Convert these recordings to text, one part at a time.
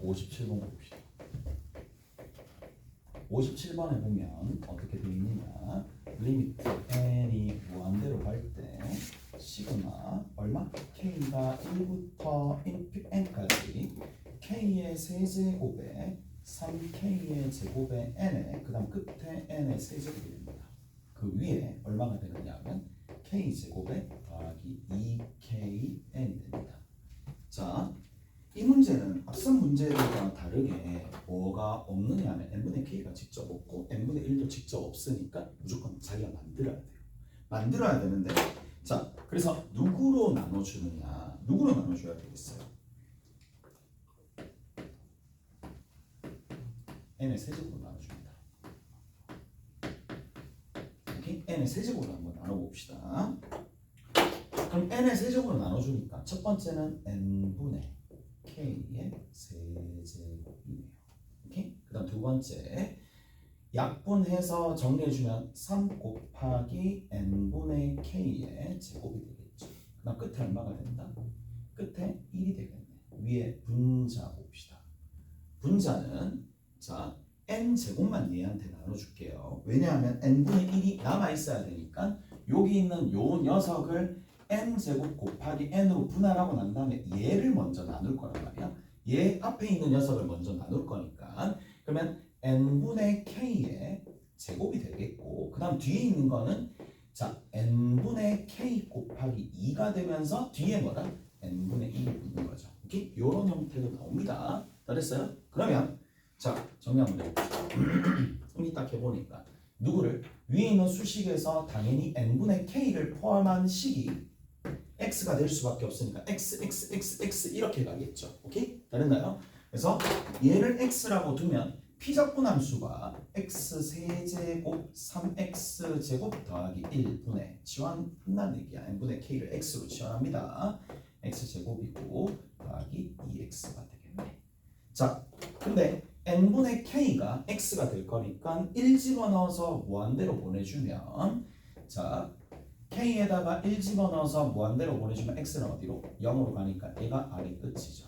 57번 봅시다. 57번에 보면 어떻게 되어 있느냐. 리미트 n이 무한대로 갈 때 시그마 얼마? k가 1부터 n까지 k의 세제곱에 3k의 제곱에 n에 그 다음 끝에 n의 세제곱이 됩니다. 그 위에 얼마가 되느냐 하면 k제곱에 더하기 2kn이 됩니다. 자, 이 문제는 앞선 문제들과 다르게 뭐가 없느냐 하면 n분의 k가 직접 없고 n분의 1도 직접 없으니까 무조건 자기가 만들어야 돼요. 만들어야 되는데, 자, 그래서 누구로 나눠주느냐? 누구로 나눠줘야 되겠어요? n의 세제곱으로 나눠줍니다. 오케이? n의 세제곱으로 한번 나눠봅시다. 그럼 n의 세제곱으로 나눠주니까 첫 번째는 n분의 k의 세제곱이네요. 오케이? 그 다음 두 번째 약분해서 정리해주면 3 곱하기 n분의 k의 제곱이 되겠죠. 그 다음 끝에 얼마가 된다? 끝에 1이 되겠네. 위에 분자 봅시다. 분자는 자 n제곱만 얘한테 나눠줄게요. 왜냐하면 n분의 1이 남아있어야 되니까 여기 있는 요 녀석을 n제곱 곱하기 n으로 분할하고 난 다음에 얘를 먼저 나눌 거란 말이야. 얘 앞에 있는 녀석을 먼저 나눌 거니까 그러면 n분의 k의 제곱이 되겠고 그 다음 뒤에 있는 거는 자 n분의 k 곱하기 2가 되면서 뒤에 뭐다? n분의 1이 붙는 거죠. 오케이? 요런 형태로 나옵니다. 잘했어요? 그러면 자 정리 한번 해봅시다. 정리 딱 해보니까 누구를? 위에 있는 수식에서 당연히 n분의 k를 포함한 식이 x가 될 수밖에 없으니까 x 이렇게 가겠죠. 오케이? 다른가요? 그래서 얘를 x라고 두면 피적분함수가 x 세제곱 3x 제곱 더하기 1분의 치환한다는 n분의 k를 x로 치환합니다. x 제곱이고 더하기 2x가 되겠네. 자, 근데 n분의 k가 x가 될 거니까 1 집어넣어서 무한대로 보내주면 자 k에다가 1 집어넣어서 무한대로 보내주면 x는 어디로? 0으로 가니까 얘가 아래 끝이죠.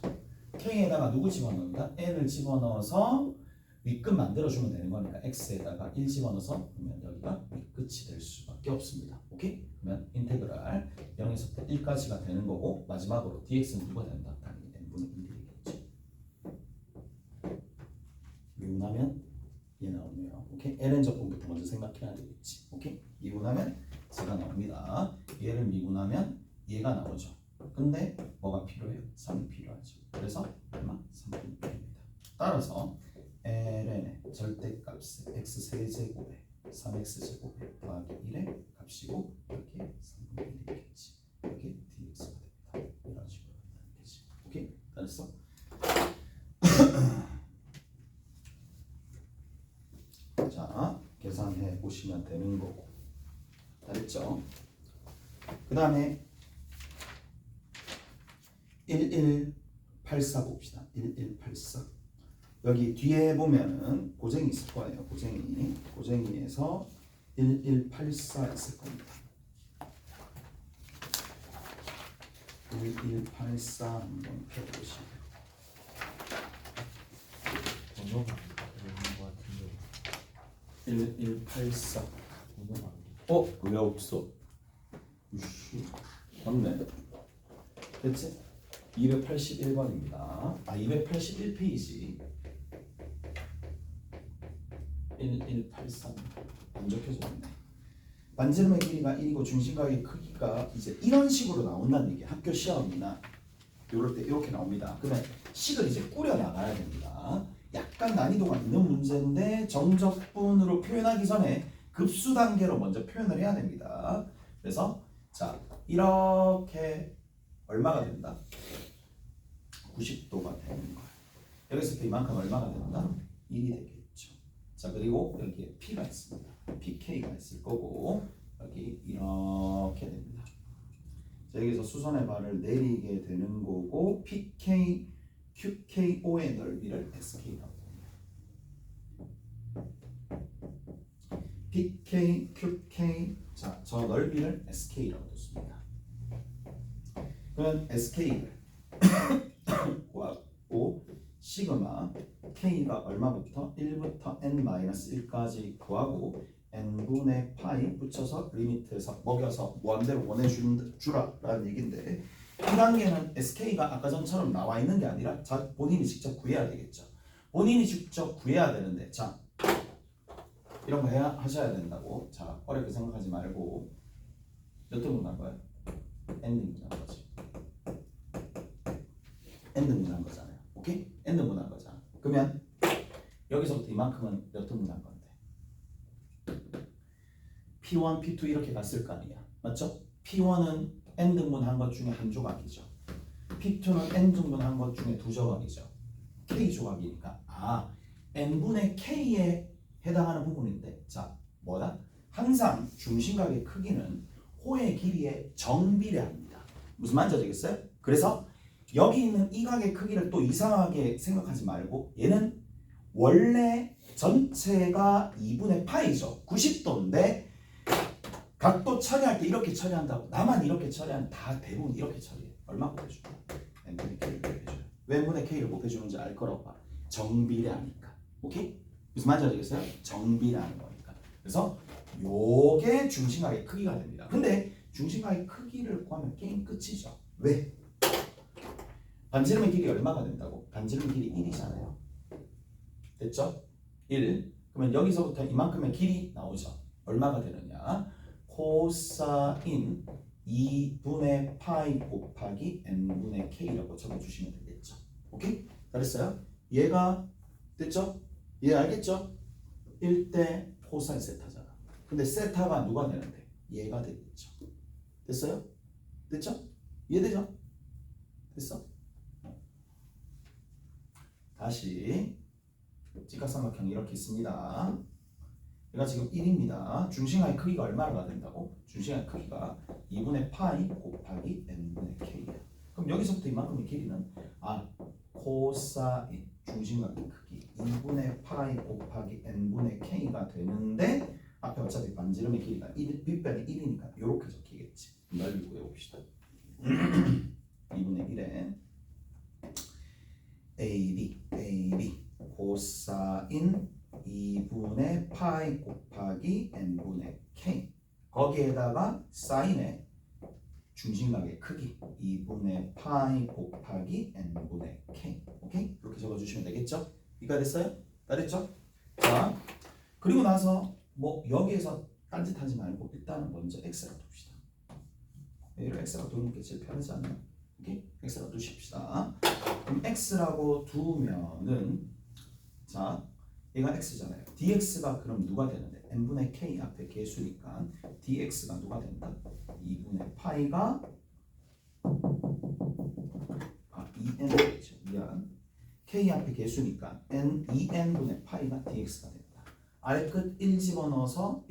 k에다가 누구 집어넣는다? n을 집어넣어서 윗끝 만들어주면 되는 거니까 x에다가 1 집어넣어서 그러면 여기가 윗끝이 될 수밖에 없습니다. 오케이? 그러면 인테그랄 0에서부터 1까지가 되는 거고 마지막으로 dx는 누가 된다? 당연히 n분의 1이 되겠지. 미분하면 얘 나오네요. 오케이? ln 적분부터 먼저 생각해야 되겠지. 오케이? 미분하면 제가 나옵니다. 얘를 미분하면 얘가 나오죠. 근데 뭐가 필요해요? 3이 필요하죠. 그래서 얼마? 3분의 1입니다. 따라서 ln의 절대값은 x 세제곱에 3x 제곱에 더하기 1의 값이고 여기에 3분의 1이 되겠지. 여기에 dx가 됩니다. 이런 식으로 한다는 거지. 오케이? 알았어? 자, 계산해 보시면 되는 거고. 알겠죠? 그 다음에 1184 봅시다. 1184 여기 뒤에 보면은 고쟁이 있을 거예요. 고쟁이에서 1184 있을 겁니다. 1184 한번 펴보시죠. 번호가 있는 것 같은데 1184 번호가 왜 없어? 우씨 맞네. 됐지? 281번입니다. 281페이지 1183 안 적혀졌네. 반지름의 길이가 1이고 중심각의 크기가 이제 이런 식으로 나온다는 얘기. 학교 시험이나 이럴 때 이렇게 나옵니다. 그러면 식을 이제 꾸려 나가야 됩니다. 약간 난이도가 있는 문제인데 정적분으로 표현하기 전에 급수 단계로 먼저 표현을 해야 됩니다. 그래서 자 이렇게 얼마가 된다? 90도가 되는 거예요. 여기서 이만큼 얼마가 된다? 1이 되겠죠. 자 그리고 여기에 P가 있습니다. PK가 있을 거고 여기 이렇게 됩니다. 자, 여기서 수선의 발을 내리게 되는 거고 PK, QKO의 넓이를 SK라고 PK, QK 자, 저 넓이를 SK라고 뒀습니다. 그러면 SK를 구하고 시그마 k가 얼마부터 1부터 n-1까지 구하고 n분의 파이 붙여서 리미트에서 먹여서 무한대로 보내주라라는 얘기인데 이 단계는 sk가 아까 전처럼 나와 있는 게 아니라 본인이 직접 구해야 되겠죠. 본인이 직접 구해야 되는데 자 이런 거 하셔야 된다고. 자 어렵게 생각하지 말고 몇 등분 한 거야? n등분 한 거지. n등분 한 거잖아요. 오케이? n등분 한 거잖아. 그러면 여기서부터 이만큼은 몇 등분 한 건데? P1, P2 이렇게 갔을 거 아니야. 맞죠? P1은 n등분 한 것 중에 한 조각이죠. P2는 n등분 한 것 중에 두 조각이죠. K 조각이니까 n분의 K에 해당하는 부분인데 자 뭐다? 항상 중심각의 크기는 호의 길이의 정비례합니다. 무슨 말인지 아시겠어요? 그래서 여기 있는 이 각의 크기를 또 이상하게 생각하지 말고 얘는 원래 전체가 2분의 파이죠. 90도인데 각도 처리할 때 이렇게 처리한다고 나만 이렇게 처리하는 다 대부분 이렇게 처리해. 얼마 곱해줄까? n분의 K를 곱해줘요. 왜 n분의 K를 곱해주는지 알 거라고 봐. 정비례하니까. 오케이? 무슨 말인지 아시겠어요? 정비례하는 거니까. 그래서 요게 중심각의 크기가 됩니다. 근데 중심각의 크기를 구하면 게임 끝이죠. 왜? 반지름의 길이 얼마가 된다고? 반지름의 길이 1이잖아요. 됐죠? 1. 그러면 여기서부터 이만큼의 길이 나오죠. 얼마가 되느냐? 코사인 2분의 파이 곱하기 n분의 k라고 적어주시면 되겠죠. 오케이? 잘했어요? 얘가 됐죠? 얘 알겠죠? 1대 코사인 세타잖아. 근데 세타가 누가 되는데? 얘가 되겠죠. 됐어요? 됐죠? 이해되죠? 됐어? 다시 직각삼각형 이렇게 있습니다. 얘가 지금 1입니다. 중심각의 크기가 얼마가 된다고? 중심각의 크기가 2분의 파이 곱하기 n분의 k야. 그럼 여기서부터 이만큼의 길이는 코사인 중심각의 크기 2분의 파이 곱하기 n분의 k가 되는데 앞에 어차피 반지름의 길이가 1, 빗변이 1이니까 이렇게 적히겠지. 넓이 구해봅시다. 2분의 1에 AB 코사인 2분의 파이 곱하기 n분의 k 거기에다가 사인의 중심각의 크기 2분의 파이 곱하기 n분의 k 오케이? 이렇게 적어주시면 되겠죠? 이해가 됐어요? 다 됐죠? 자 그리고 나서 뭐 여기에서 딴짓하지 말고 일단은 먼저 x라고 둡시다. 얘를 x라고 두는 게 제일 편하지 않나요? 오케이? x라고 두십시다. 그럼 x라고 두면은 자 얘가 x잖아요. dx가 그럼 누가 되는데 n분의 k 앞에 개수니까 dx가 누가 된다? 2분의 파이가 2n 되죠. 미안. k 앞에 개수니까 n 2n분의 파이가 dx가 된다. 아래 끝 1 집어넣어서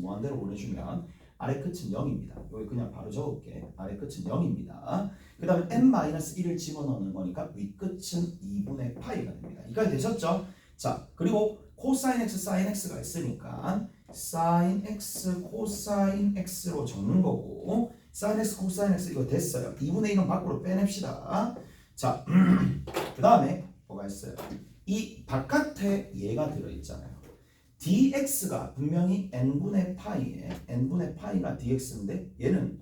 무한대로 보내주면 아래 끝은 0입니다. 여기 그냥 바로 적을게. 아래 끝은 0입니다. 그 다음에 n-1을 집어넣는 거니까 위 끝은 2분의 파이가 됩니다. 이까지 되셨죠? 자 그리고 코사인 x, 사인 x가 있으니까 사인 x, 코사인 x로 적는 거고 사인 x, 코사인 x 이거 됐어요. 2분의 1은 밖으로 빼냅시다. 자 그 다음에 뭐가 있어요? 이 바깥에 얘가 들어있잖아요. dx가 분명히 n분의 파이에 n분의 파이가 dx인데 얘는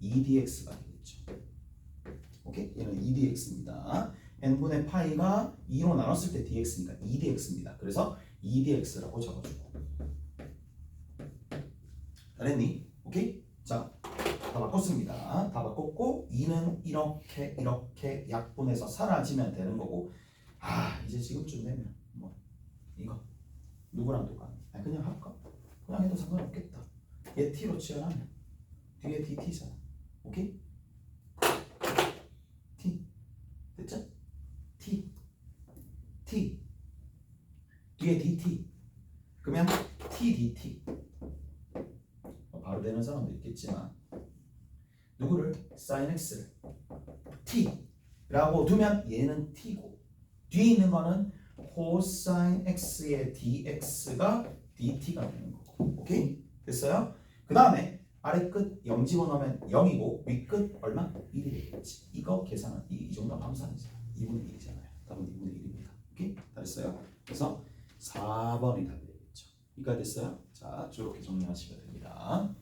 2dx가 되겠죠. 오케이? 얘는 2dx입니다. n분의 파이가 2로 나눴을 때 dx니까 2dx입니다. 그래서 2dx라고 적어주고 잘했니? 오케이? 자, 다 바꿨습니다. 다 바꿨고 2는 이렇게 약분해서 사라지면 되는 거고 이제 지금쯤 되면 뭐 이거 누구랑 똑같아? 그냥 할까? 그냥 해도 상관없겠다. 얘 t로 치환하면 뒤에 dt잖아. 오케이? t 됐죠? t 뒤에 dt 그러면 t dt 바로 되는 사람도 있겠지만 누구를? sin x를 t라고 두면 얘는 t고 뒤에 있는 거는 코사인 x의 dx가 dt가 되는 거고. 오케이? 됐어요? 그 다음에 아래 끝 0 집어넣으면 0이고 위 끝 얼마? 1이 되겠지. 이거 계산은 이 정도 함산이잖아. 2분의 1이잖아요. 답은 2분의 1입니다. 그래서 4번이 답이 되겠죠. 이해가 됐어요? 자, 이렇게 정리하시면 됩니다.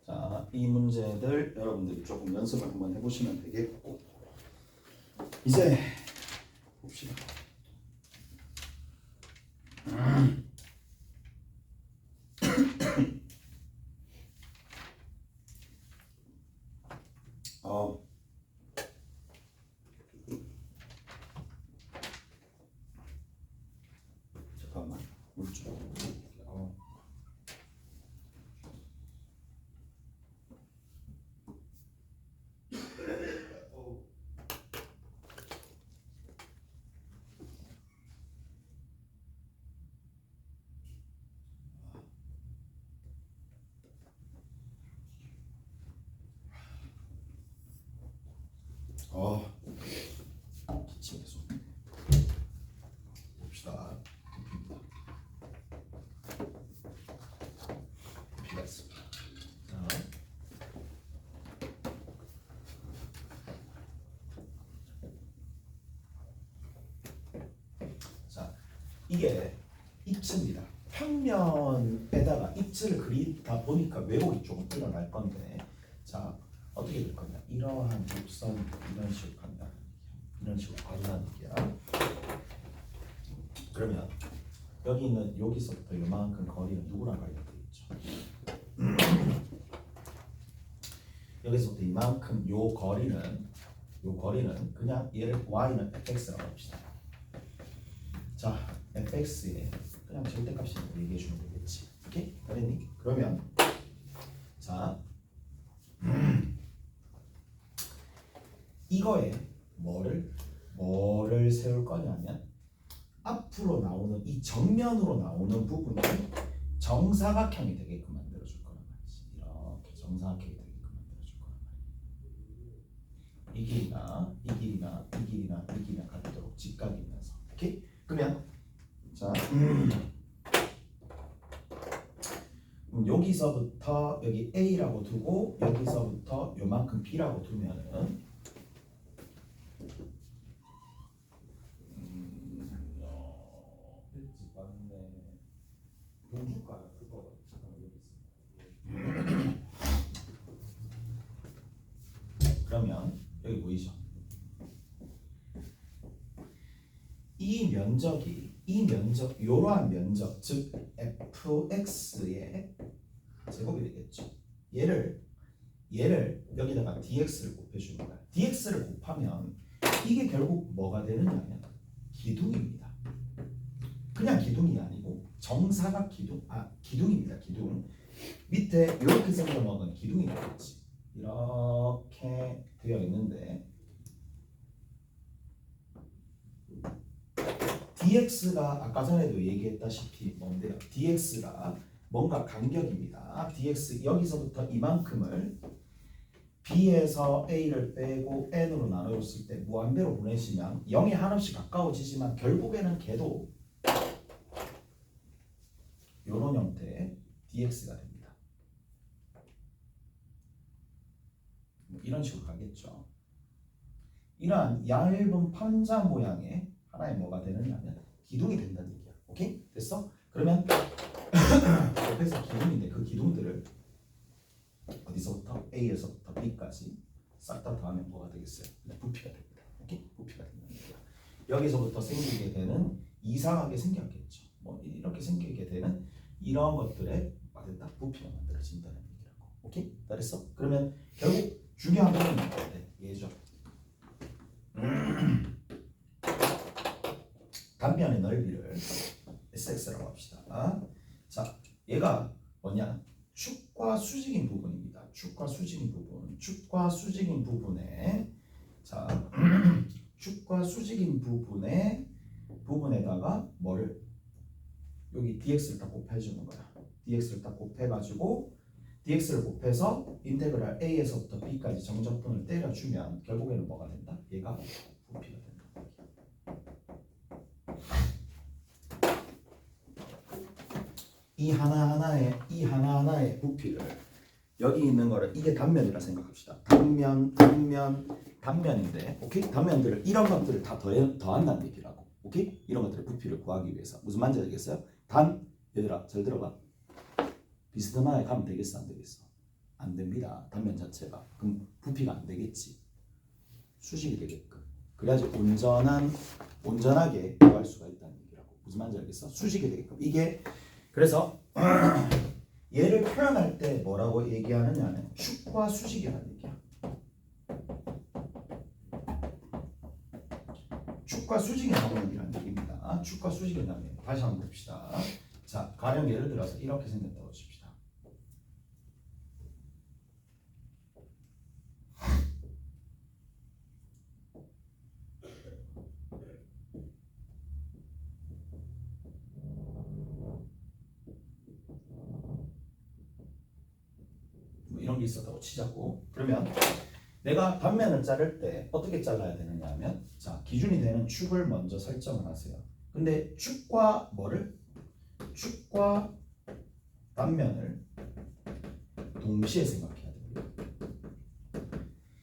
자, 이 문제들 여러분들이 조금 연습을 한번 해보시면 되겠고, 이제 봅시다. 잠깐만, 물 좀. 기침이 계속. 봅시다. 피가 있습니다. 자, 이게 입체입니다. 평면에다가 입체를 그리다 보니까 왜곡이 조금 일어날 건데, 자, 어떻게 될 거냐? 이러한 곡선 이런 식으로 간다. 이런 식으로 간다는 얘기야. 그러면 여기 있는 여기서부터 요만큼 거리는 누구랑 관련돼 있죠? 여기서부터 이만큼 요 거리는 그냥 얘를 y는 fx라고 합시다. 자, fx에 그냥 절대값이 얘기해 주면 되겠지. 오케이? 알겠니? 그러면 자, 이거에 뭐를 세울 거냐면 앞으로 나오는 이 정면으로 나오는 부분이 정사각형이 되게끔 만들어줄 거란 말이지. 이렇게 정사각형이 되게끔 만들어줄 거란 말이야. 이 길이나 이 길이나 같도록 직각이면서. 오케이? 그러면 자, 여기서부터 여기 A라고 두고 여기서부터 요만큼 B라고 두면은 그러면 여기 보이죠? 이 면적 이러한 면적 즉 fx의 제곱이 되겠죠. 얘를 여기다가 dx를 곱해주는 거야. dx를 곱하면 이게 결국 뭐가 되느냐면 기둥입니다. 그냥 기둥이 아니고 정사각 기둥입니다. 기둥. 밑에 이렇게 생겨먹은 기둥이 되겠지. 이렇게 되어 있는데 dx가 아까 전에도 얘기했다시피 뭔데요? dx가 뭔가 간격입니다. dx 여기서부터 이만큼을 b에서 a를 빼고 n으로 나눠줬을 때 무한대로 보내시면 0이 한없이 가까워지지만 결국에는 걔도 이런 형태의 dx가 됩니다. 이런 식으로 가겠죠. 이러한 얇은 판자 모양의 하나의 뭐가 되느냐면 기둥이 된다는 얘기야. 오케이? 됐어? 그러면 옆에서 기둥인데 그 기둥들을 어디서부터 A에서부터 B까지 싹 다 더하면 뭐가 되겠어요? 부피가 됩니다. 오케이? 부피가 된다는 얘기야. 여기서부터 생기게 되는 이상하게 생겼겠죠. 뭐 이렇게 생기게 되는 이런 것들의 맞다 부피가 만들어진다는 얘기라고. 오케이? 다 됐어? 그러면 결국 중요한 건 뭔데? 얘죠. 단면의 넓이를 SX라고 합시다. 자, 얘가 뭐냐? 축과 수직인 부분입니다. 축과 수직인 부분에 자, 축과 수직인 부분에다가 뭐를 여기 dx를 딱 곱해주는 거야. dx를 딱 곱해가지고 dx를 곱해서 인테그랄 a에서부터 b까지 정적분을 때려주면 결국에는 뭐가 된다? 얘가 부피가 된다. 이 하나하나의 부피를 여기 있는 거를 이게 단면이라 생각합시다. 단면인데, 오케이? 단면들을 이런 것들을 다 더한다는 얘기라고, 오케이? 이런 것들의 부피를 구하기 위해서 무슨 말인지 알겠어요? 얘들아 잘 들어봐. 비스듬하게 가면 되겠어, 안 되겠어? 안 됩니다. 단면 자체가. 그럼 부피가 안 되겠지. 수식이 되게끔. 그래야지 온전하게 구할 수가 있다는 얘기라고. 무슨 말인지 알겠어? 수식이 되게끔. 이게 그래서 얘를 표현할 때 뭐라고 얘기하느냐는 축과 수식이라는 얘기야. 축과 수식이 나오는 얘기입니다. 축과 수식이 나오는. 다시 한번 봅시다. 자, 가령 예를 들어서 이렇게 생겼다고 칩시다. 뭐 이런 게 있었다고 치자고. 그러면 내가 단면을 자를 때 어떻게 잘라야 되느냐 하면, 자, 기준이 되는 축을 먼저 설정을 하세요. 근데 축과 단면을 동시에 생각해야 됩니다.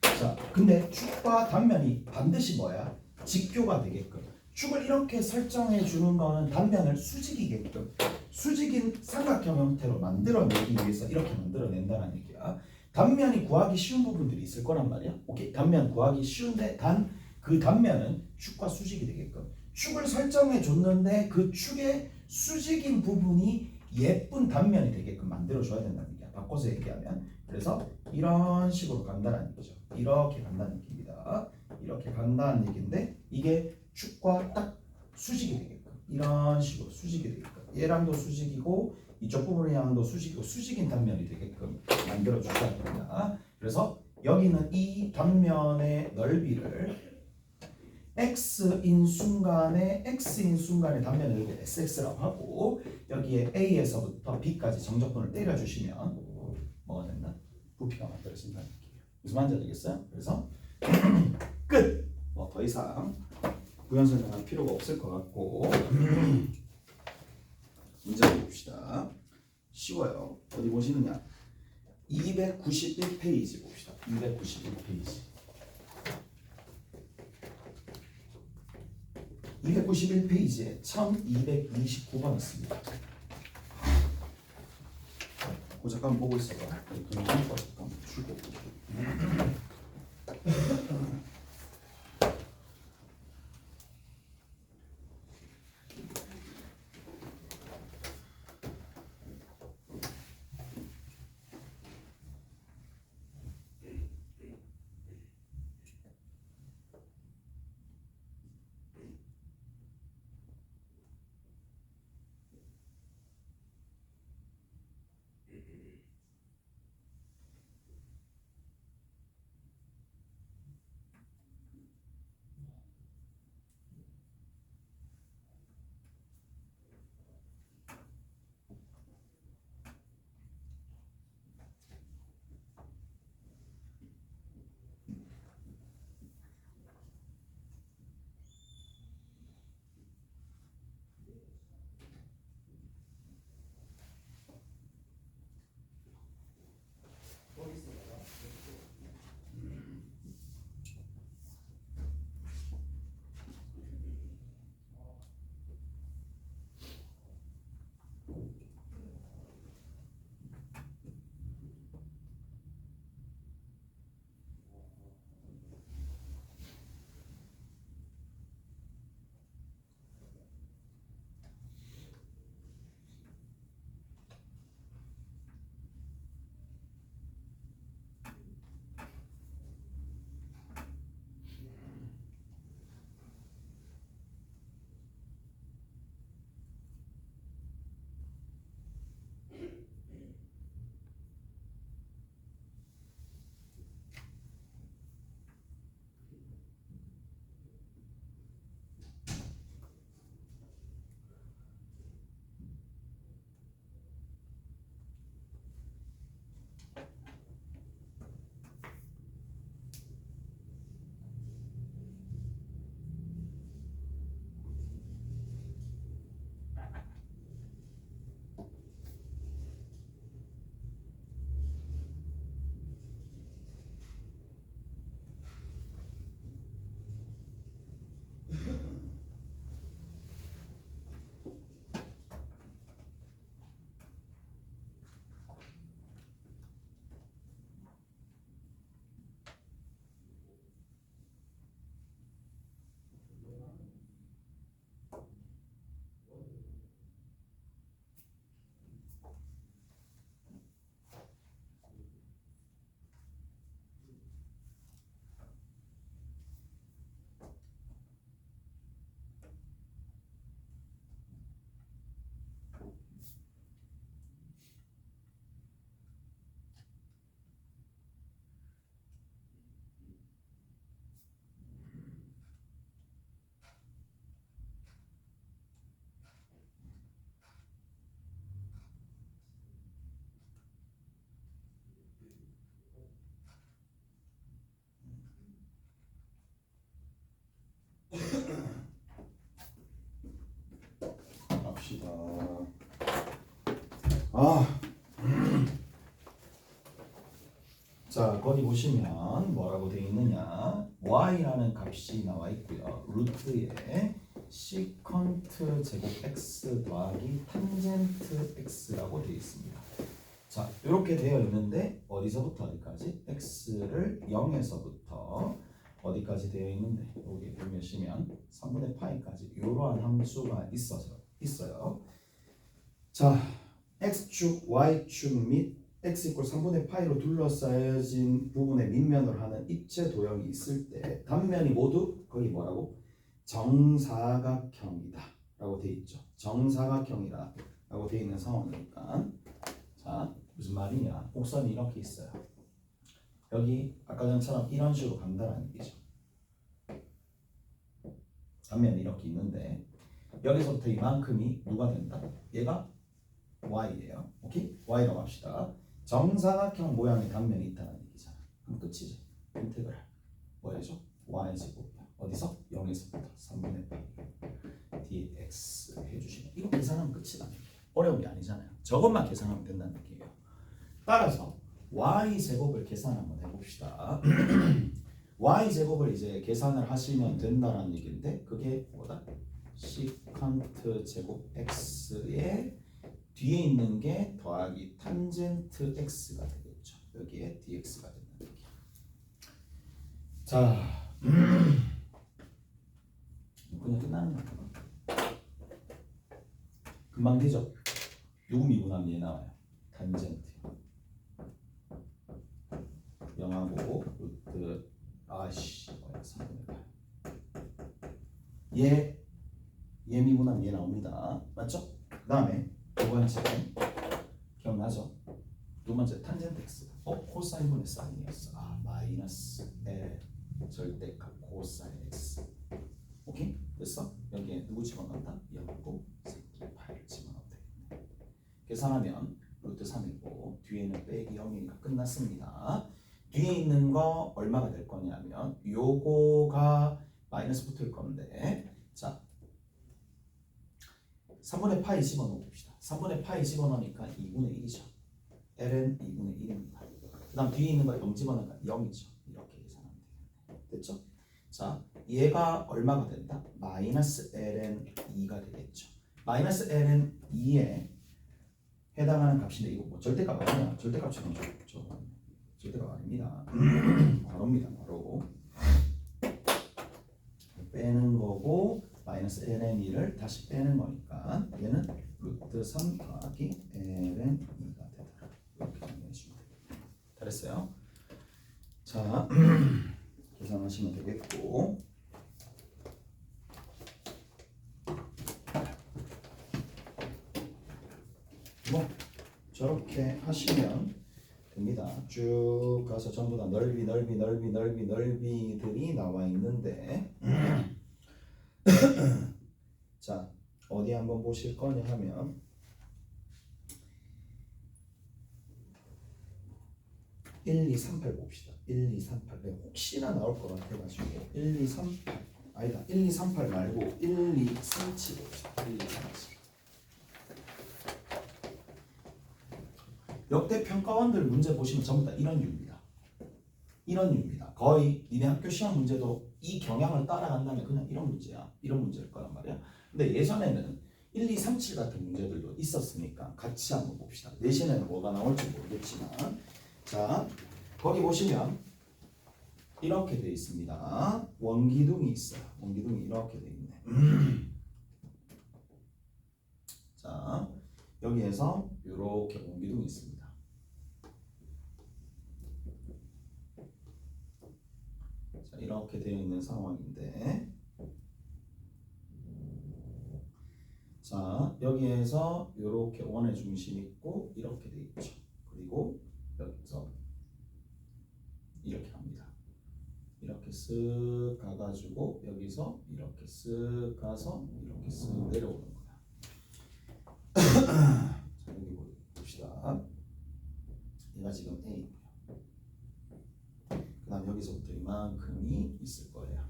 자, 근데 축과 단면이 반드시 뭐야? 직교가 되게끔. 축을 이렇게 설정해 주는 거는 단면을 수직이게끔, 수직인 삼각형 형태로 만들어내기 위해서 이렇게 만들어낸다는 얘기야. 단면이 구하기 쉬운 부분들이 있을 거란 말이야. 오케이, 단면 구하기 쉬운데 그 단면은 축과 수직이 되게끔 축을 설정해 줬는데 그 축의 수직인 부분이 예쁜 단면이 되게끔 만들어 줘야 된다는 얘기야. 바꿔서 얘기하면, 그래서 이런 식으로 간다는 얘기죠. 이렇게 간다는 얘기입니다. 이렇게 간다는 얘기인데 이게 축과 딱 수직이 되게끔 이런 식으로 수직이 되게끔, 얘랑도 수직이고 이쪽 부분이랑도 수직이고 수직인 단면이 되게끔 만들어 주셔야 됩니다. 그래서 여기는 이 단면의 넓이를 x인 순간의 단면의 넓이를 sx라고 하고, 여기에 a에서부터 b까지 정적분을 때려주시면 뭐가 된다? 부피가 만들어진다는 얘기예요. 무슨 말인지 알겠어요? 그래서 끝! 뭐 더 이상 구현 설명할 필요가 없을 것 같고 문제 봅시다. 쉬워요. 어디 보시느냐? 291페이지 봅시다. 291페이지. 291페이지에 1229번 있습니다. 그 잠깐 보고 있어요. 잠깐 주고. 자, 거기 보시면 뭐라고 되어 있느냐? y라는 값이 나와 있고요. 루트에 시컨트 제곱 x 더하기 탄젠트 x라고 되어 있습니다. 자, 이렇게 되어 있는데 어디서부터 어디까지? x를 0에서부터 어디까지 되어 있는데 여기 보시면 3분의 파이까지 이러한 함수가 있어요. 자, x축, y축 및 x 이퀄 3분의 파이로 둘러싸여진 부분의 밑면으로 하는 입체 도형이 있을 때 단면이 모두 거기 뭐라고? 정사각형이다 라고 되어 있죠. 정사각형이다 라고 되어 있는 상황이니까 자, 무슨 말이냐? 곡선이 이렇게 있어요. 여기 아까 전처럼 이런 식으로 간다는 얘기죠. 단면이 이렇게 있는데 여기서부터 이만큼이 누가 된다? 얘가 y예요. 오케이? y라고 합시다. 정사각형 모양의 단면이 있다는 얘기잖아. 그럼 끝이죠. 인테그랄 뭐죠? y제곱 어디서? 0에서부터 3분의 8 dx 해주시면 이거 계산하면 끝이다. 어려운 게 아니잖아요. 저것만 계산하면 된다는 얘기예요. 따라서 y제곱을 계산 한번 해봅시다. y제곱을 이제 계산을 하시면 된다는 얘기인데 그게 뭐다? 시컨트 제곱 x의 뒤에 있는 게 더하기 탄젠트 x가 되겠죠. 여기에 dx가 된다는 얘기. 자, 그냥 끝나는 거야. 금방 되죠? 누구 미분하면 얘 나와요? 탄젠트 0하고 루트 3분의 8 얘 미분하면 얘 나옵니다. 맞죠? 그 다음에 두 번째 기억나죠? 두 번째 탄젠트 x 코사인분의 사인이었어. 마이너스 L 절대값 코사인 x. 오케이? 됐어? 여기에 누구 집어넣는다? 0하고 새끼 8을 집어넣으면 되겠네. 계산하면 루트 3이고 뒤에는 빼기 0이니까 끝났습니다. 뒤에 있는 거 얼마가 될 거냐면 요거가 마이너스 붙을 건데 자 3분의 파이 집어넣어 봅시다. 3분의 파이 집어넣으니까 2분의 1이죠. ln 2분의 1입니다. 그 다음 뒤에 있는 거 0 집어넣으니까 0이죠. 이렇게 계산하면 되겠네. 됐죠? 자, 얘가 얼마가 된다? 마이너스 ln 2가 되겠죠. 마이너스 ln 2에 해당하는 값인데 이거 뭐 절대값 아니야? 절대값처럼 절대값 아닙니다. 바로입니다. 바로 빼는 거고 마이너스 ln 2를 다시 빼는 거니까 얘는 루트 3 더하기 ln 2가 되더라. 이렇게 정리해주면 되겠네요. 잘했어요. 자, 계산하시면 되겠고 뭐 저렇게 하시면 됩니다. 쭉 가서 전부 다 넓이들이 나와 있는데 자, 어디 한번 보실 거냐 하면 1, 2, 3, 8 봅시다. 1, 2, 3, 8 혹시나 나올 것 같아가지고 1, 2, 3, 8 아니다. 1, 2, 3, 8 말고 1, 2, 3, 7 봅시다. 1, 2, 3, 7 역대 평가원들 문제 보시면 전부 다 이런 류입니다. 이런 류입니다. 거의 니네 학교 시험 문제도 이 경향을 따라간다면 그냥 이런 문제야. 이런 문제일 거란 말이야. 근데 예전에는 1, 2, 3, 7 같은 문제들도 있었으니까 같이 한번 봅시다. 내신에는 뭐가 나올지 모르겠지만 자, 거기 보시면 이렇게 돼 있습니다. 원기둥이 있어요. 원기둥이 이렇게 돼 있네. 자, 여기에서 이렇게 원기둥이 있습니다. 자, 이렇게 되어 있는 상황인데 자, 여기에서 이렇게 원의 중심 있고 이렇게 돼 있죠. 그리고 여기서 이렇게 갑니다. 이렇게 쓱 가가지고 여기서 이렇게 쓱 가서 이렇게 쓱 내려오는 거야. 자, 여기 봅시다. 얘가 지금 A고요. 그 다음 여기서부터 이만큼이 있을 거예요.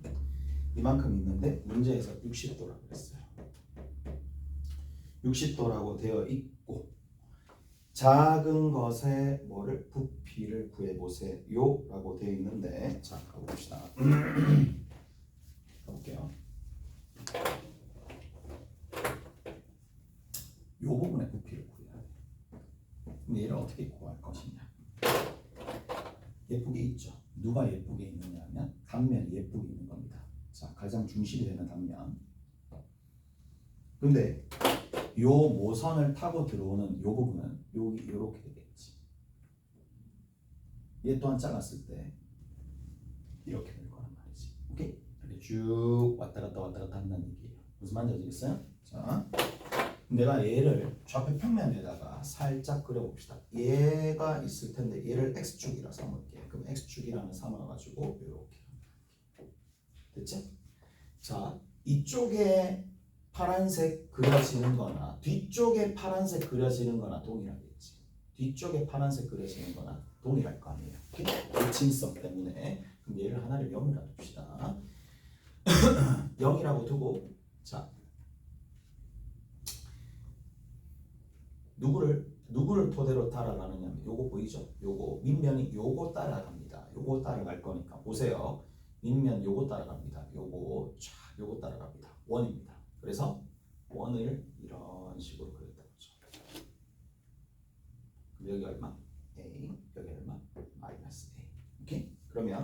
이만큼 있는데 문제에서 60도라고 했어요. 60도라고 되어 있고 작은 것의 뭐를 부피를 구해보세요라고 되어 있는데 자 가봅시다. 가볼게요. 이 부분의 부피를 구해야 돼. 그럼 얘를 어떻게 구할 것이냐? 예쁘게 있죠. 누가 예쁘게 있느냐 하면 단면이 예쁘게 있는 겁니다. 자 가장 중심이 되는 단면. 근데 요 모선을 타고 들어오는 요 부분은 여기 요렇게 되겠지. 얘 또한 작았을 때 이렇게 될 거란 말이지. 오케이? 이렇게 쭉 왔다 갔다 한다는 얘기예요. 무슨 말인지 아시겠어요? 자, 내가 얘를 좌표 평면에다가 살짝 그려봅시다. 얘가 있을 텐데 얘를 x축이라 삼을게. 그럼 x축이라는 삼아가지고 이렇게 됐지? 자, 이쪽에 파란색 그려지는 거나 뒤쪽에 파란색 그려지는 거나 동일하겠지. 뒤쪽에 파란색 그려지는 거나 동일할 거 아니에요. 일침성 때문에. 그럼 얘를 하나를 0이라고 둡시다. 0이라고 두고 자 누구를 토대로 따라가느냐면 요거 보이죠? 요거 밑면이 요거 따라갑니다. 요거 따라갈 거니까 보세요. 밑면 요거 따라갑니다. 요거 따라갑니다. 원입니다. 그래서 원을 이런 식으로 그렸다 보죠. 그럼 여기 얼마? A. 여기 얼마? 마이너스 A. 오케이? 그러면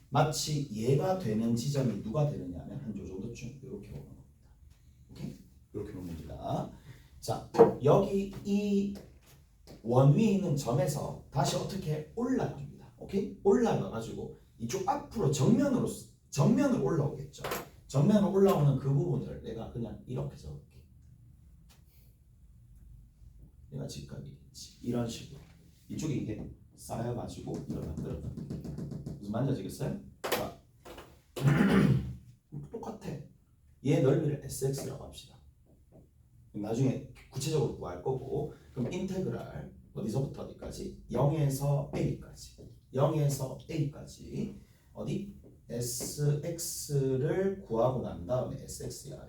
마치 얘가 되는 지점이 누가 되느냐면 한 요 정도쯤 이렇게 오는 겁니다. 오케이? 이렇게 오는 겁니다. 자, 여기 이 원 위에 있는 점에서 다시 어떻게 올라갑니다. 오케이? 올라가가지고 이쪽 앞으로 정면으로 올라오겠죠. 정면으로 올라오는 그 부분을 내가 그냥 이렇게 적을게. 내가 직각이겠지. 이런 식으로. 이쪽에 이게 쌓여가지고 이걸 만들었단 말이에요. 무슨 말인지 아시겠어요? 자, 똑같아. 얘 넓이를 sx라고 합시다. 나중에 구체적으로 구할 거고 그럼 인테그랄 어디서부터 어디까지? 0에서 a까지 0에서 a까지 어디? sx를 구하고 난 다음에 sx야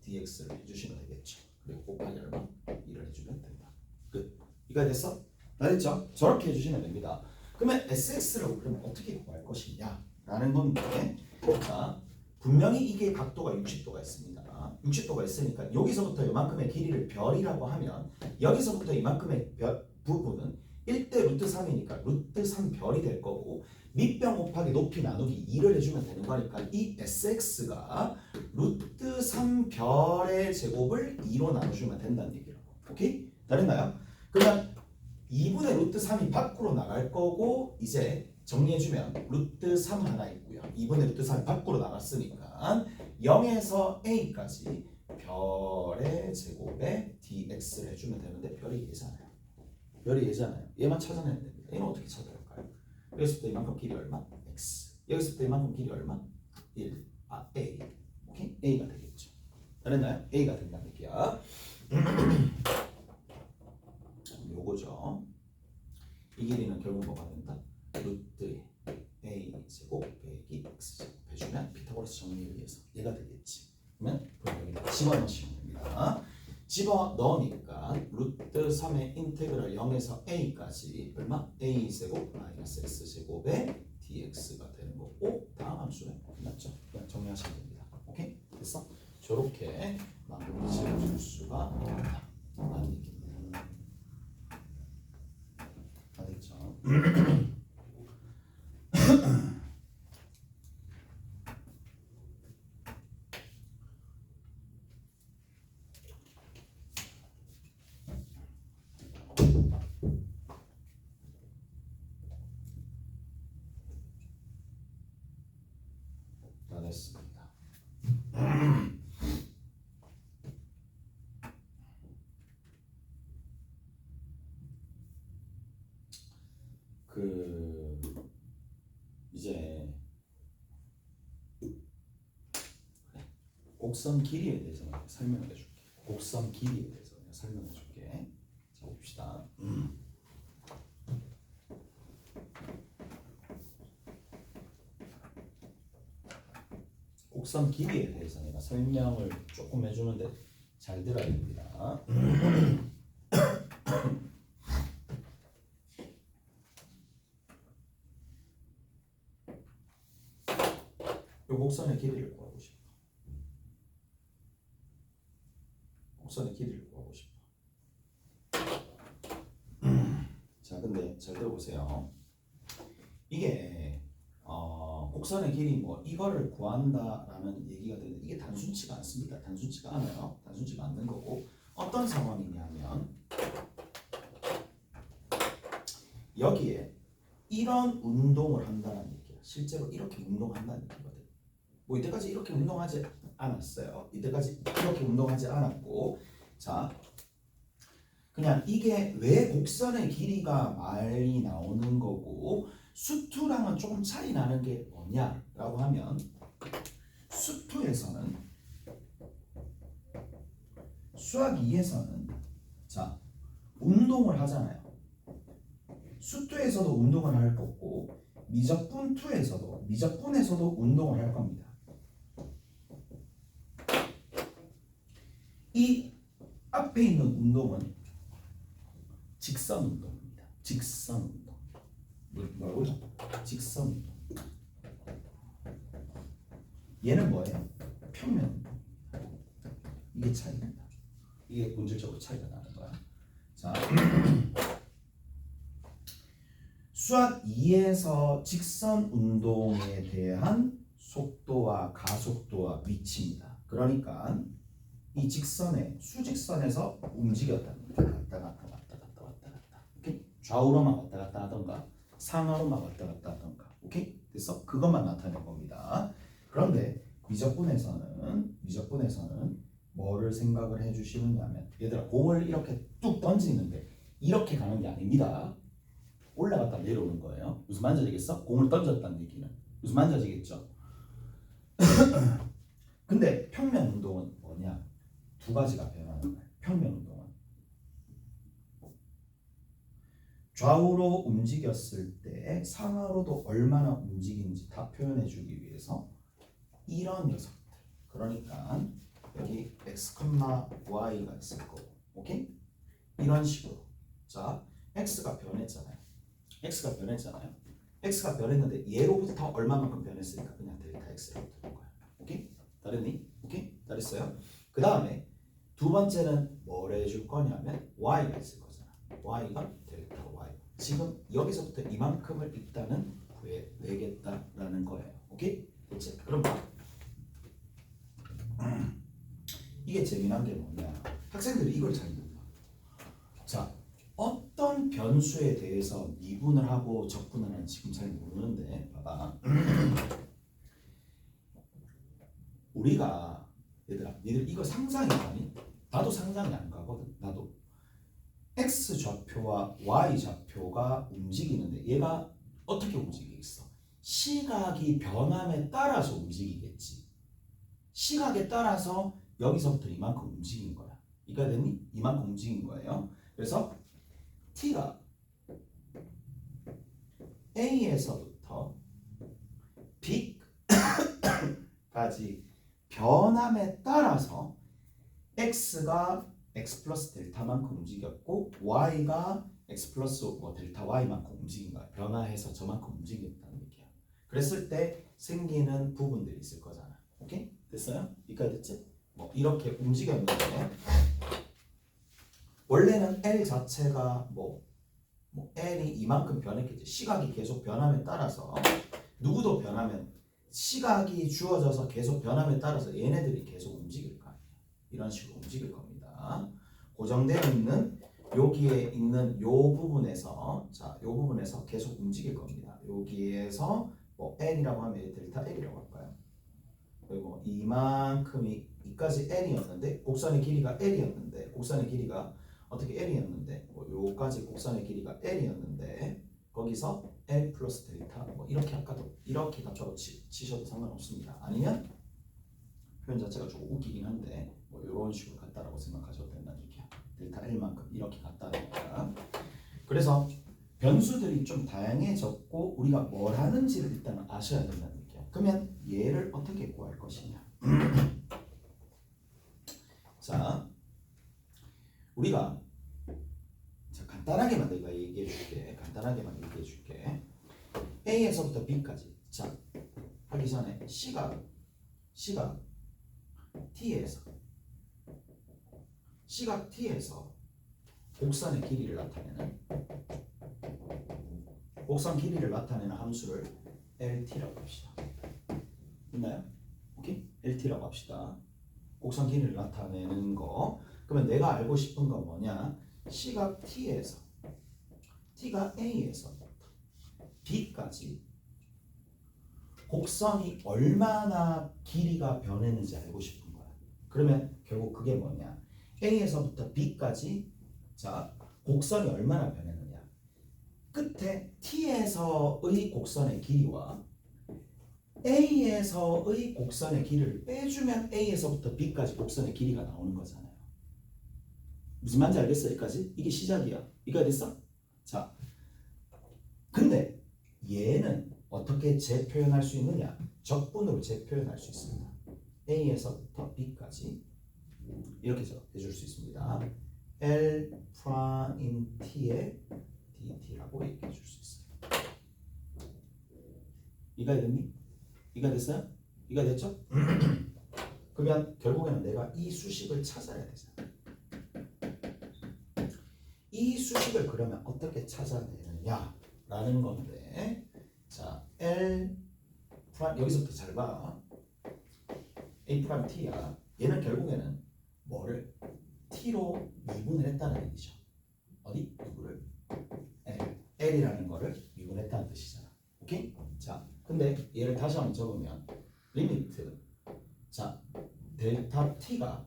dx를 해주시면 되겠죠. 그리고 곱하기 얼마? 1을 해주면 된다. 끝. 이거 됐어? 다 됐죠? 저렇게 해주시면 됩니다. 그러면 sx를 그러면 어떻게 구할 것이냐 라는 건데 자 분명히 이게 각도가 60도가 있습니다. 60도가 있으니까 여기서부터 이만큼의 길이를 별이라고 하면 여기서부터 이만큼의 부분은 1대 루트 3이니까 루트 3 별이 될 거고 밑변 곱하기 높이 나누기 2를 해주면 되는 거니까 이 sx가 루트 3 별의 제곱을 2로 나눠주면 된다는 얘기라고. 오케이? 다 됐나요? 그러면 2분의 루트 3이 밖으로 나갈 거고 이제 정리해주면 루트 3 하나 있고요. 2분의 루트 3이 밖으로 나갔으니까 0에서 a까지 별의 제곱에 dx를 해주면 되는데 별이 얘잖아요. 별이 얘잖아요. 얘만 찾아내면 됩니다. 얘는 어떻게 찾아낼까요? 여기서부터 이만큼 길이 얼마? x. 여기서부터 이만큼 길이 얼마? 1. a. 오케이? a가 되겠죠. 알았나요? a가 된다는 얘기야. 요거죠. 이 길이는 결국 뭐가 된다? 루트 a 제곱 빼기 x 제곱 해주면 피타고라스 정리에 의해서 얘가 되겠지. 그러면 여기다 집어넣으시면 됩니다. 집어넣으니까 루트 3의 인테그랄 0에서 a까지 얼마? a 제곱 마이너스 x 제곱에 dx가 되는 거고 다음 함수는 끝났죠. 그냥 정리하시면 됩니다. 오케이? 됐어? 저렇게 마무리 지어줄 수가 있다. 라는 얘기입니다. 다 됐죠? 다 됐습니다. 이제 곡선 길이에 대해서 설명해 줄게. 곡선 길이에 대해서 설명해 줄게. 자 봅시다. 곡선 길이에 대해서 내가 설명을 조금 해주는데 잘 들어야 됩니다. 요 곡선의 길이를 구하고 싶어. 곡선의 길이를 구하고 싶어. 자, 근데 잘 들어보세요. 이게 곡선의 길이 뭐 이거를 구한다라는 얘기가 되는데 이게 단순치가 않습니다. 단순치가 않아요. 단순치가 않는 거고 어떤 상황이냐면 여기에 이런 운동을 한다는 얘기야. 실제로 이렇게 운동한다는 얘기거든. 뭐 이때까지 이렇게 운동하지 않았어요. 이때까지 이렇게 운동하지 않았고 자 그냥 이게 왜 곡선의 길이가 많이 나오는 거고 수투랑은 조금 차이 나는 게 뭐냐라고 하면 수투에서는 수학 2에서는 자 운동을 하잖아요. 수투에서도 운동을 할 거고 미적분 2에서도 미적분에서도 운동을 할 겁니다. 이 앞에 있는 운동은 직선 운동입니다. 직선 운동. 뭐라고요? 직선 운동. 얘는 뭐예요? 평면 운동. 이게 차이입니다. 이게 본질적으로 차이가 나는 거야. 자, 수학 2에서 직선 운동에 대한 속도와 가속도와 위치입니다. 그러니까 이 직선에 수직선에서 움직였다는 거예요. 왔다 갔다. 오케이? 좌우로만 왔다 갔다 하던가 상하로만 왔다 갔다 하던가. 오케이? 그래서 그것만 나타낸 겁니다. 그런데 미적분에서는 뭐를 생각을 해주시느냐면 얘들아 공을 이렇게 뚝 던지는데 이렇게 가는 게 아닙니다. 올라갔다 내려오는 거예요. 무슨 만져지겠어? 공을 던졌다는 얘기는 무슨 만져지겠죠? 근데 평면 운동은 뭐냐? 두 가지가 변하는 거예요. 평면 운동은 좌우로 움직였을 때 상하로도 얼마나 움직이는지 다 표현해 주기 위해서 이런 녀석들 그러니까 여기 x, y가 있을 거고 오케이? 이런 식으로 자 x가 변했잖아요. x가 변했는데 얘로부터 얼마만큼 변했으니까 그냥 델타 x라고 두는 거야. 오케이? 다르니? 오케이? 다르어요? 그 다음에 두 번째는 뭘 해줄 거냐면 y가 있을 거잖아. y가 델타 y. 지금 여기서부터 이만큼을 일단은 구해내겠다라는 거예요. 오케이? 그치? 그럼 이게 재미난 게 뭐냐? 학생들이 이걸 잘 몰라. 자, 어떤 변수에 대해서 미분을 하고 적분을 하는지 지금 잘 모르는데 봐봐. 우리가 얘들아, 니들 이거 상상이 가니? 나도 상상이 안 가거든. 나도 x 좌표와 y 좌표가 움직이는데 얘가 어떻게 움직이겠어? 시각이 변함에 따라서 움직이겠지. 시각에 따라서 여기서부터 이만큼 움직인 거야. 이해가 됐니? 이만큼 움직인 거예요. 그래서 t가 a에서부터 b까지 변함에 따라서 x가 x 플러스 델타만큼 움직였고 y가 x 플러스 뭐 델타 y만큼 움직인 거야. 변화해서 저만큼 움직였다는 얘기야. 그랬을 때 생기는 부분들이 있을 거잖아. 오케이? 됐어요? 여기까지 됐지? 뭐 이렇게 움직였는데 원래는 L 자체가 뭐 L이 이만큼 변했겠지. 시각이 계속 변함에 따라서 누구도 변하면 시각이 주어져서 계속 변함에 따라서 얘네들이 계속 움직일 거 아니에요. 이런 식으로 움직일 겁니다. 고정되어 있는 여기에 있는 요 부분에서 자, 요 부분에서 계속 움직일 겁니다. 여기에서 뭐 L이라고 하면 델타 L이라고 할까요? 그리고 이만큼이 이까지 L이었는데 곡선의 길이가 L이었는데 곡선의 길이가 어떻게 L이었는데 뭐 요까지 곡선의 길이가 L이었는데 거기서 L 플러스 델타 뭐 이렇게 아까도 이렇게 갖다가 치셔도 상관없습니다. 아니면 표현 자체가 조금 웃기긴 한데 뭐 이런 식으로 같다라고 생각하셔도 된다는 얘기야. 델타 L만큼 이렇게 같다는 거야. 그래서 변수들이 좀 다양해졌고 우리가 뭘 하는지를 일단 아셔야 된다는 얘기야. 그러면 얘를 어떻게 구할 것이냐. 자 우리가 자, 간단하게만 내가 얘기해 줄게. 간단하게만 얘기해 줄게. A에서부터 B까지. 자, 하기 전에 C가 T에서 곡선의 길이를 나타내는 함수를 LT라고 합시다. 있나요? 오케이? LT라고 합시다. 곡선 길이를 나타내는 거. 그러면 내가 알고 싶은 건 뭐냐? C가 T가 A에서부터 B까지 곡선이 얼마나 길이가 변했는지 알고 싶은 거야. 그러면 결국 그게 뭐냐? A에서부터 B까지 자, 곡선이 얼마나 변했느냐? 끝에 T에서의 곡선의 길이와 A에서의 곡선의 길이를 빼주면 A에서부터 B까지 곡선의 길이가 나오는 거잖아요. 무슨 말인지 알겠어? 여기까지? 이게 시작이야. 이거 됐어? 자, 근데 얘는 어떻게 재표현할 수 있느냐? 적분으로 재표현할 수 있습니다. A에서부터 B까지 이렇게 해줄 수 있습니다. L 프라임 T의 DT라고 얘기해 줄 수 있어요. 이해가 됐니? 이해가 됐어요? 이해가 됐죠? 그러면 결국에는 내가 이 수식을 찾아야 되잖아. 이 수식을 그러면 어떻게 찾아내느냐라는 건데, 자, L 프라임 여기서부터 잘 봐. A 프라임 T야. 얘는 결국에는 뭐를 T로 미분을 했다는 얘기죠. 어디? 누구를? L이라는 거를 미분했다는 뜻이잖아. 오케이? 자, 근데 얘를 다시 한번 적으면 리미트 자, 델타 T가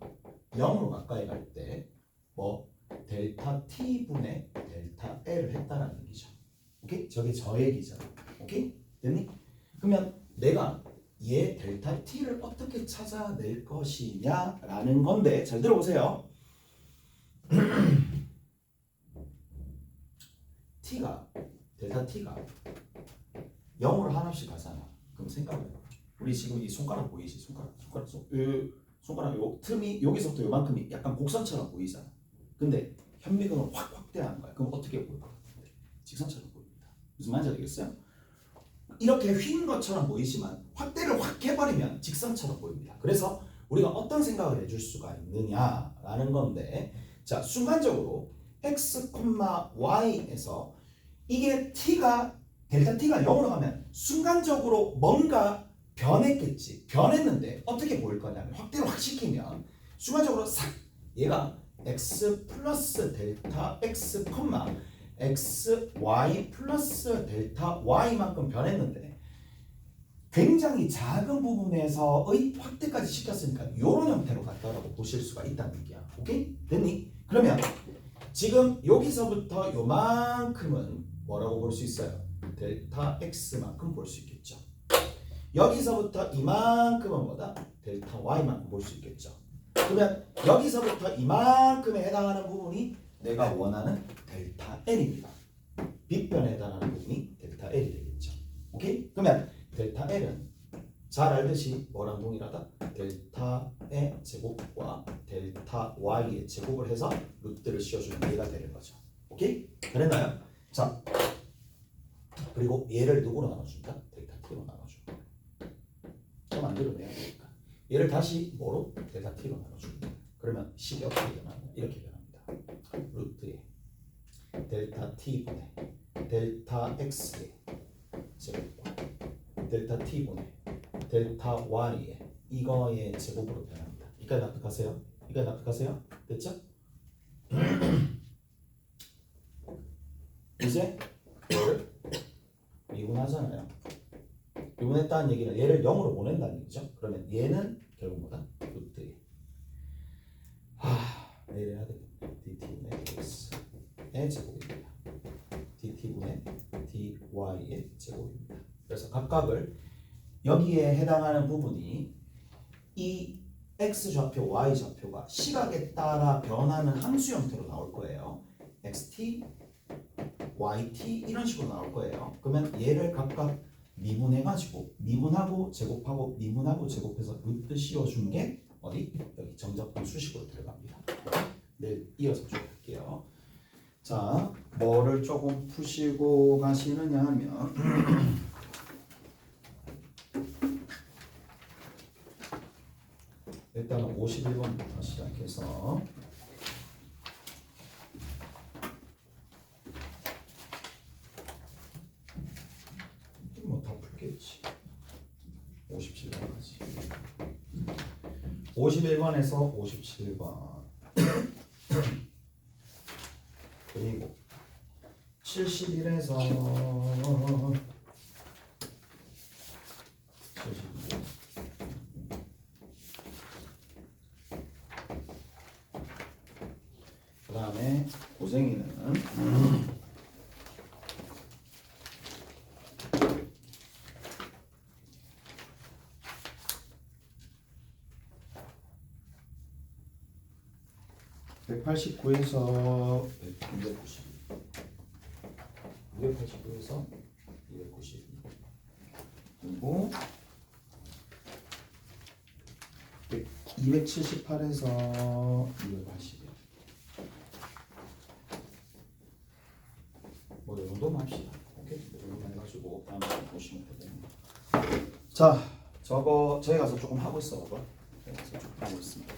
0으로 가까이 갈 때 뭐 델타 T분의 델타 L을 했다는 얘기죠. 오케이? 저게 저 얘기잖아. 오케이? 됐니? 그러면 내가 얘 델타 T를 어떻게 찾아낼 것이냐라는 건데 잘 들어보세요. 델타 T가 0으로 하나씩 가잖아. 그럼 생각해봐. 우리 지금 이 손가락 보이지? 손가락 요 틈이 여기서부터 요만큼이 약간 곡선처럼 보이잖아. 근데 현미경을 확 확대하는 거야. 그럼 어떻게 보일 것 같은데? 직선처럼 보입니다. 무슨 말인지 알겠어요? 이렇게 휜 것처럼 보이지만 확대를 확 해버리면 직선처럼 보입니다. 그래서 우리가 어떤 생각을 해줄 수가 있느냐라는 건데, 자, 순간적으로 x, y에서 이게 델타 t가 0으로 가면 순간적으로 뭔가 변했겠지. 변했는데 어떻게 보일 거냐면 확대를 확 시키면 순간적으로 싹 얘가 x 플러스 델타 x, x, y 플러스 델타 y만큼 변했는데 굉장히 작은 부분에서의 확대까지 시켰으니까 이런 형태로 갔다라고 보실 수가 있다는 얘기야. 오케이? 됐니? 그러면 지금 여기서부터 요만큼은 뭐라고 볼 수 있어요? 델타 x만큼 볼 수 있겠죠. 여기서부터 이만큼은 뭐다? 델타 y만큼 볼 수 있겠죠. 그러면 여기서부터 이만큼에 해당하는 부분이 내가 원하는 델타 L입니다. 빗변에 해당하는 부분이 델타 L이 되겠죠. 오케이? 그러면 델타 L은 잘 알듯이 뭐랑 동일하다? 델타의 제곱과 델타 Y의 제곱을 해서 루트를 씌워주면 얘가 되는 거죠. 오케이? 그랬나요? 자, 그리고 얘를 누구로 나눠준다? 델타 T로 나눠준다. 저 만들어내야 되니까. 얘를 다시 뭐로? 델타 T로 나눠준다. 그러면 식이 어떻게 변하냐? 이렇게 변합니다. 루트에 델타 T분의 델타 X의 제곱과 델타 T분의 델타 Y의 이거의 제곱으로 변합니다. 이까지 납득하세요? 이까지 납득하세요? 됐죠? 이제 얘를 미분하잖아요. 미분했다는 얘기는 얘를 0으로 보낸다는 얘기죠. 그러면 얘는 결국 뭐다? 루트에 내일 해야 되겠네. dt분의 x의 제곱입니다. dt분의 dy의 제곱입니다. 그래서 각각을 여기에 해당하는 부분이 이 x좌표, y좌표가 시각에 따라 변하는 함수 형태로 나올 거예요. xt, yt 이런 식으로 나올 거예요. 그러면 얘를 각각 미분해가지고 미분하고 제곱하고 미분하고 제곱해서 루트 씌워준 게 어디? 여기 정적분 수식으로 들어갑니다. 내일 이어서 좀 할게요. 자, 뭐를 조금 푸시고 가시느냐 하면 일단은 51번부터 시작해서 뭐 다 풀겠지. 57번까지. 51번에서 57번 그리고 71에서 72 그 다음에 고생이는 189에서 290 289에서 290 그리고 278에서 280 뭐 이 정도만 합시다. 오케이? 이 정도만 해가지고 다음에 보시면 되겠네요. 자, 저거 저희 가서 조금 하고 있어 봐봐. 저희 가서 조금 하고 있습니다.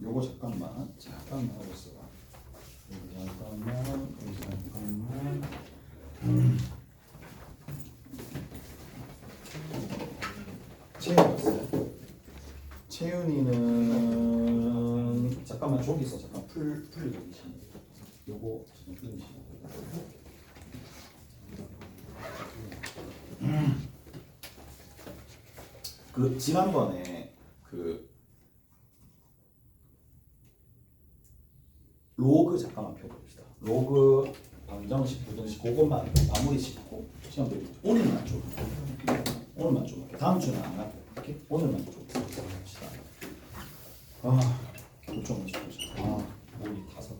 요거 잠깐만 하고 있어봐. 여기 잠깐만. 채윤이 왔어요. 채윤이는 잠깐만 저기 있어. 잠깐 풀리고 계시. 요거 지금 끊으시고. 그 지난번에 그 로그 잠깐만 펴봅시다. 로그 방정식, 부등식 그것만 마무리 짓고 시험 때 오늘만 좀 다음 주는 안 하고 이렇게 오늘만 좀 봅시다. 좀 보자. 머리 타서.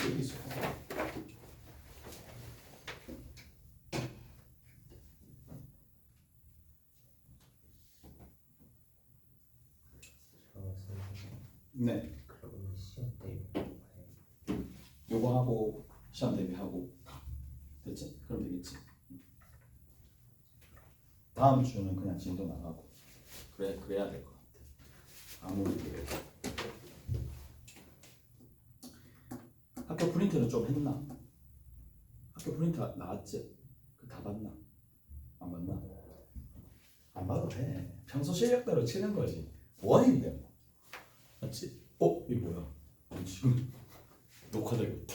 여기 있어. 네. 그러면 시험 때 요 요거 하고 시험 대비하고 가. 됐지? 그럼 되겠지. 다음 주는 그냥 진도 나가고 그래야 될 것 같아. 아무리 그래도. 학교 프린트는 좀 했나? 학교 프린트 나왔지? 그 다 봤나? 안 봤나? 안 봐도 돼. 평소 실력대로 치는 거지. 원인데 뭐. 맞지? 이거 뭐야? 지금 녹화되고 있다.